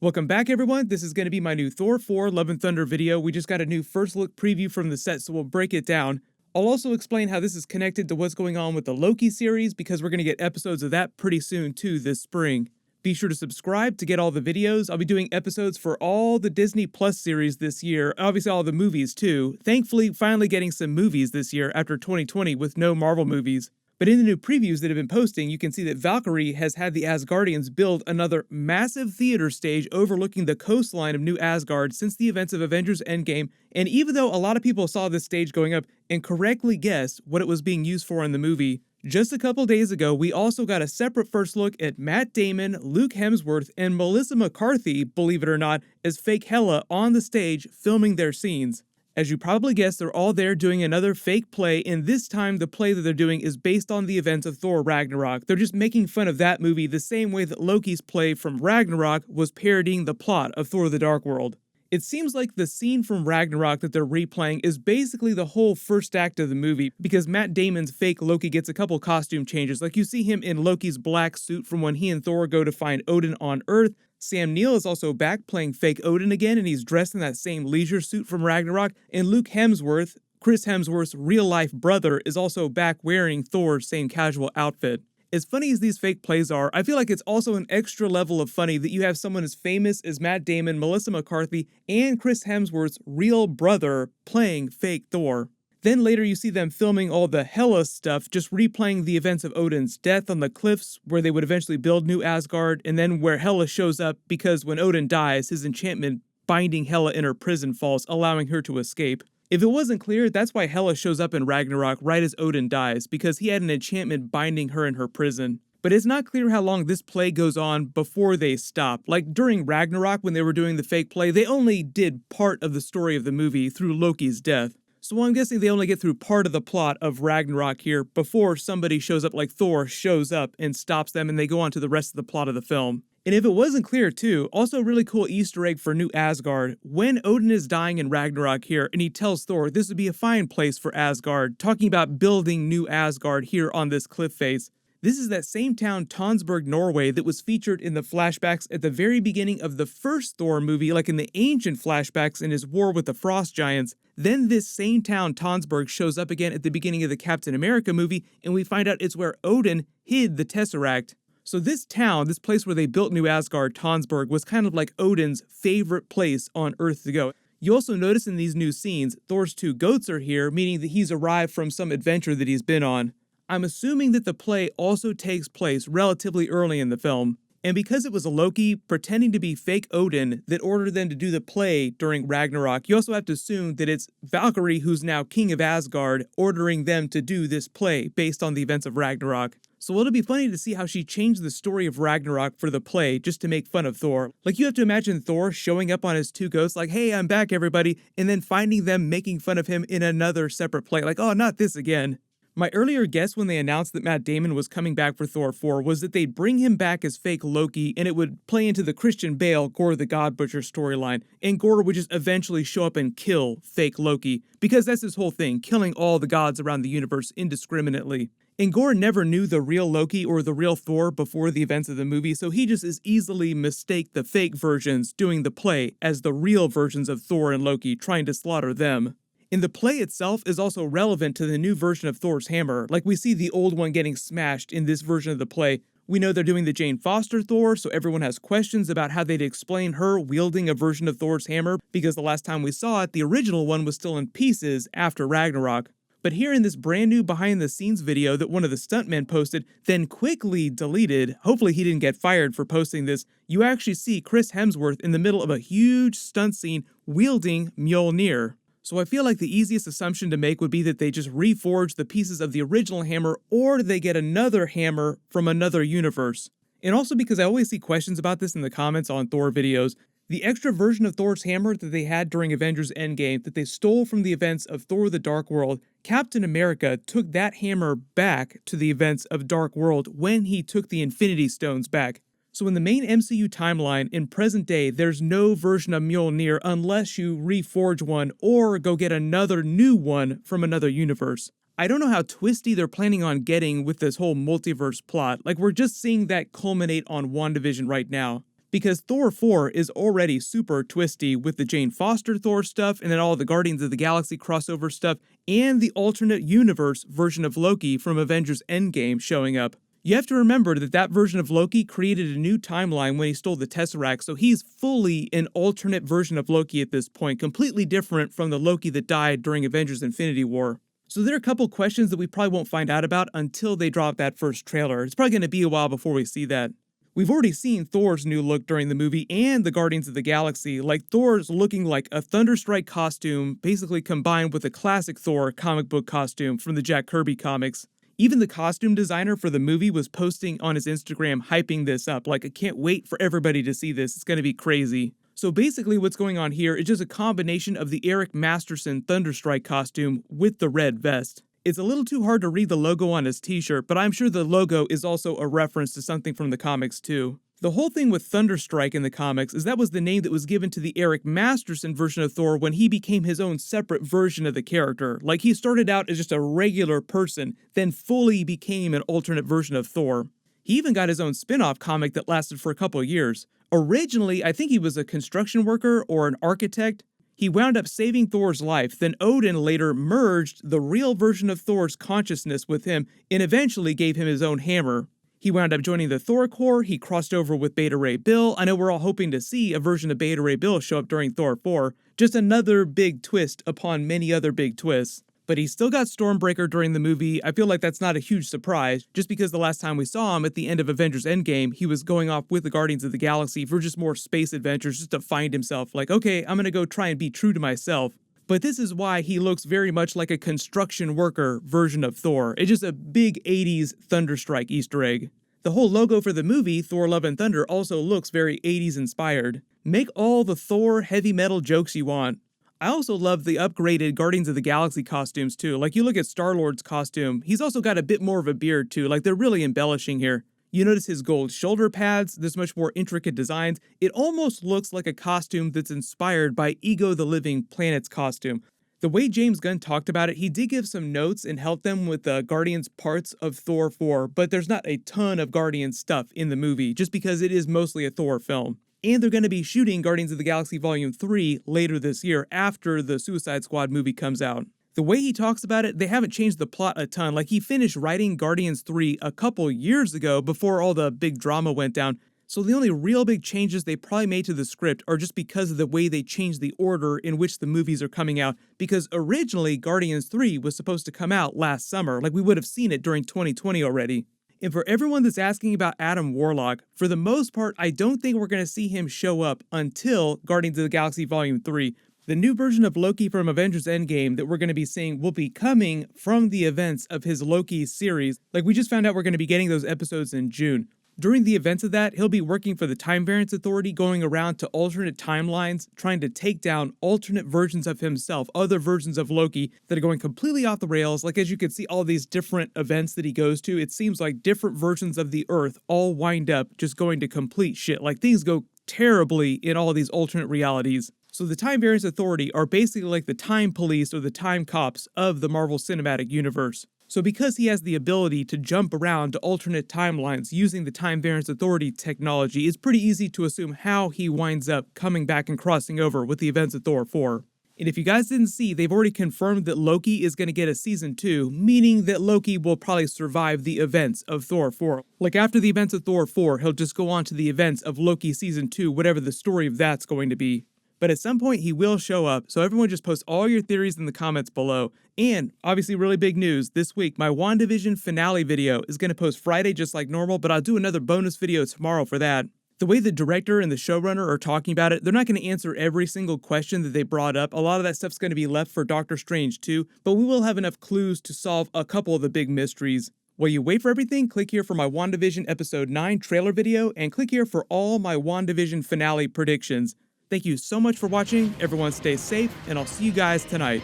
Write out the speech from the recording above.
Welcome back, everyone. This is going to be my new Thor Love and Thunder video. We just got a new first look preview from the set, so we'll break it down. I'll also explain how this is connected to what's going on with the Loki series, because we're going to get episodes of that pretty soon too this spring. Be sure to subscribe to get all the videos. I'll be doing episodes for all the Disney Plus series this year, obviously all the movies too. Thankfully, finally getting some movies this year after 2020 with no Marvel movies. But in the new previews that have been posting, you can see that Valkyrie has had the Asgardians build another massive theater stage overlooking the coastline of New Asgard since the events of Avengers Endgame, and even though a lot of people saw this stage going up and correctly guessed what it was being used for in the movie, just a couple days ago, we also got a separate first look at Matt Damon, Luke Hemsworth, and Melissa McCarthy, believe it or not, as fake Hela on the stage filming their scenes. As you probably guessed, they're all there doing another fake play, and this time the play that they're doing is based on the events of Thor Ragnarok. They're just making fun of that movie the same way that Loki's play from Ragnarok was parodying the plot of Thor the Dark World. It seems like the scene from Ragnarok that they're replaying is basically the whole first act of the movie, because Matt Damon's fake Loki gets a couple costume changes, like you see him in Loki's black suit from when he and Thor go to find Odin on Earth. Sam Neill is also back playing fake Odin again, and he's dressed in that same leisure suit from Ragnarok, and Luke Hemsworth, Chris Hemsworth's real-life brother, is also back wearing Thor's same casual outfit. As funny as these fake plays are, I feel like it's also an extra level of funny that you have someone as famous as Matt Damon, Melissa McCarthy, and Chris Hemsworth's real brother playing fake Thor. Then later you see them filming all the Hela stuff, just replaying the events of Odin's death on the cliffs where they would eventually build New Asgard, and then where Hela shows up because when Odin dies, his enchantment binding Hela in her prison falls, allowing her to escape. If it wasn't clear, that's why Hela shows up in Ragnarok right as Odin dies, because he had an enchantment binding her in her prison. But it's not clear how long this play goes on before they stop. Like during Ragnarok when they were doing the fake play, they only did part of the story of the movie through Loki's death. So I'm guessing they only get through part of the plot of Ragnarok here before somebody shows up like Thor shows up and stops them and they go on to the rest of the plot of the film. And if it wasn't clear too, also a really cool Easter egg for New Asgard, when Odin is dying in Ragnarok here and he tells Thor this would be a fine place for Asgard, talking about building New Asgard here on this cliff face. This is that same town, Tonsberg, Norway, that was featured in the flashbacks at the very beginning of the first Thor movie, like in the ancient flashbacks in his war with the Frost Giants. Then this same town, Tonsberg, shows up again at the beginning of the Captain America movie, and we find out it's where Odin hid the Tesseract. So this town, this place where they built New Asgard, Tonsberg, was kind of like Odin's favorite place on Earth to go. You also notice in these new scenes, Thor's two goats are here, meaning that he's arrived from some adventure that he's been on. I'm assuming that the play also takes place relatively early in the film, and because it was a Loki pretending to be fake Odin that ordered them to do the play during Ragnarok, you also have to assume that it's Valkyrie, who's now king of Asgard, ordering them to do this play based on the events of Ragnarok. So it'll be funny to see how she changed the story of Ragnarok for the play just to make fun of Thor. Like, you have to imagine Thor showing up on his two goats like, hey, I'm back, everybody, and then finding them making fun of him in another separate play, like, oh, not this again. My earlier guess when they announced that Matt Damon was coming back for Thor 4 was that they'd bring him back as fake Loki and it would play into the Christian Bale, Gorr the God Butcher storyline, and Gorr would just eventually show up and kill fake Loki, because that's his whole thing, killing all the gods around the universe indiscriminately. And Gorr never knew the real Loki or the real Thor before the events of the movie, so he just as easily mistake the fake versions doing the play as the real versions of Thor and Loki, trying to slaughter them. And the play itself is also relevant to the new version of Thor's hammer, like we see the old one getting smashed in this version of the play. We know they're doing the Jane Foster Thor, so everyone has questions about how they'd explain her wielding a version of Thor's hammer, because the last time we saw it, the original one was still in pieces after Ragnarok. But here in this brand new behind the scenes video that one of the stuntmen posted, then quickly deleted, hopefully he didn't get fired for posting this, you actually see Chris Hemsworth in the middle of a huge stunt scene wielding Mjolnir. So I feel like the easiest assumption to make would be that they just reforge the pieces of the original hammer, or they get another hammer from another universe. And also because I always see questions about this in the comments on Thor videos, the extra version of Thor's hammer that they had during Avengers Endgame that they stole from the events of Thor the Dark World, Captain America took that hammer back to the events of Dark World when he took the Infinity Stones back. So in the main MCU timeline, in present day, there's no version of Mjolnir unless you reforge one or go get another new one from another universe. I don't know how twisty they're planning on getting with this whole multiverse plot. Like, we're just seeing that culminate on Wandavision right now. because Thor 4 is already super twisty with the Jane Foster Thor stuff and then all the Guardians of the Galaxy crossover stuff and the alternate universe version of Loki from Avengers Endgame showing up. You have to remember that that version of Loki created a new timeline when he stole the Tesseract, so he's fully an alternate version of Loki at this point, completely different from the Loki that died during Avengers Infinity War. So there are a couple questions that we probably won't find out about until they drop that first trailer. It's probably going to be a while before we see that. We've already seen Thor's new look during the movie and the Guardians of the Galaxy, like Thor's looking like a Thunderstrike costume, basically combined with a classic Thor comic book costume from the Jack Kirby comics. Even the costume designer for the movie was posting on his Instagram hyping this up, like I can't wait for everybody to see this, it's going to be crazy. So basically what's going on here is just a combination of the Eric Masterson Thunderstrike costume with the red vest. It's a little too hard to read the logo on his t-shirt, but I'm sure the logo is also a reference to something from the comics too. The whole thing with Thunderstrike in the comics is that was the name that was given to the Eric Masterson version of Thor when he became his own separate version of the character. Like he started out as just a regular person, then fully became an alternate version of Thor. He even got his own spin-off comic that lasted for a couple of years. Originally, I think he was a construction worker or an architect. He wound up saving Thor's life, then Odin later merged the real version of Thor's consciousness with him and eventually gave him his own hammer. He wound up joining the Thor Corps, he crossed over with Beta Ray Bill. I know we're all hoping to see a version of Beta Ray Bill show up during Thor 4, just another big twist upon many other big twists. But he still got Stormbreaker during the movie. I feel like that's not a huge surprise, just because the last time we saw him at the end of Avengers Endgame, he was going off with the Guardians of the Galaxy for just more space adventures, just to find himself. Like, okay, I'm gonna go try and be true to myself. But this is why he looks very much like a construction worker version of Thor. It's just a big 80s Thunderstrike Easter egg. The whole logo for the movie, Thor Love and Thunder, also looks very 80s inspired. Make all the Thor heavy metal jokes you want. I also love the upgraded Guardians of the Galaxy costumes too. Like you look at Star-Lord's costume, he's also got a bit more of a beard too, like they're really embellishing here. You notice his gold shoulder pads, there's much more intricate designs. It almost looks like a costume that's inspired by Ego the Living Planet's costume. The way James Gunn talked about it, he did give some notes and help them with the Guardians parts of Thor 4, but there's not a ton of Guardians stuff in the movie, just because it is mostly a Thor film. And they're going to be shooting Guardians of the Galaxy Volume 3 later this year after the Suicide Squad movie comes out. The way he talks about it, they haven't changed the plot a ton. Like he finished writing Guardians 3 a couple years ago before all the big drama went down. So the only real big changes they probably made to the script are just because of the way they changed the order in which the movies are coming out. Because originally Guardians 3 was supposed to come out last summer. Like we would have seen it during 2020 already. And for everyone that's asking about Adam Warlock, for the most part, I don't think we're going to see him show up until Guardians of the Galaxy Volume 3. The new version of Loki from Avengers Endgame that we're going to be seeing will be coming from the events of his Loki series. Like we just found out we're going to be getting those episodes in June. During the events of that, he'll be working for the Time Variance Authority, going around to alternate timelines, trying to take down alternate versions of himself, other versions of Loki that are going completely off the rails. Like as you can see all these different events that he goes to, it seems like different versions of the Earth all wind up just going to complete shit. Like things go terribly in all these alternate realities. So the Time Variance Authority are basically like the time police or the time cops of the Marvel Cinematic Universe. So because he has the ability to jump around to alternate timelines using the Time Variance Authority technology, it's pretty easy to assume how he winds up coming back and crossing over with the events of Thor 4. And if you guys didn't see, they've already confirmed that Loki is going to get a season 2, meaning that Loki will probably survive the events of Thor 4. Like after the events of Thor 4, he'll just go on to the events of Loki season 2, whatever the story of that's going to be. But at some point he will show up, so everyone just post all your theories in the comments below. And obviously really big news, this week my Wandavision finale video is going to post Friday just like normal, but I'll do another bonus video tomorrow for that. The way the director and the showrunner are talking about it, they're not going to answer every single question that they brought up. A lot of that stuff's going to be left for Doctor Strange too, but we will have enough clues to solve a couple of the big mysteries. While you wait for everything, click here for my Wandavision Episode 9 trailer video, and click here for all my Wandavision finale predictions. Thank you so much for watching, everyone stay safe, and I'll see you guys tonight.